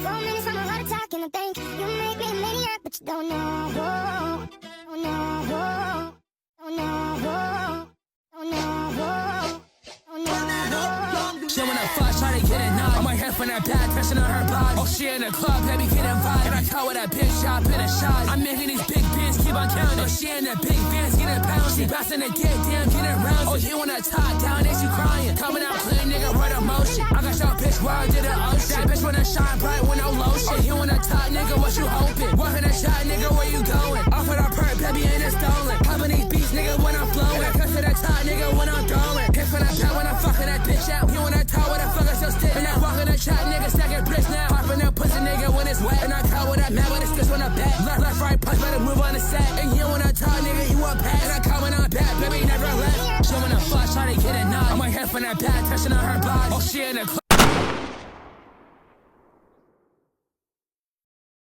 4 minutes from a heart attack, and I think you make me a maniac, but you don't know. Don't know. Don't know. Don't know. Don't know. She wanna fuck, try to get a nut. On my head from that bad, touching on her body. Oh, she in the club, baby, get invited. And I caught with that bitch, shot, been a shot. I'm making these big bands, keep on counting. Oh, she in the big bands, getting pounds. She passing the dick, damn, getting rounds. Oh, you wanna top down, is you crying? Coming out clean, nigga, right emotion. I got your bitch wild to the ocean. That bitch wanna shine bright with no lotion. Oh, you wanna top, nigga, what you hoping? Walking a shot, nigga, where you going? Off of the perk, baby, and it's stolen. Popping these beats, nigga, when I'm flowing. And I cut to the top, nigga, when I'm throwing. Hit for that pad when I'm fucking that bitch out. You wanna top, what the fuck is your stick? And I walk in the trap, nigga, stacking bricks now. Popping that pussy, nigga, when it's wet. And I caught with that mad with the sticks when I back. Left, right, punch, better move on the set. And you wanna talk, nigga, you want pass. And I come when I'm back, baby, never left. She wanna fuck, try to get a nut. On my head from that bad, touching on her body. Oh, she in the club.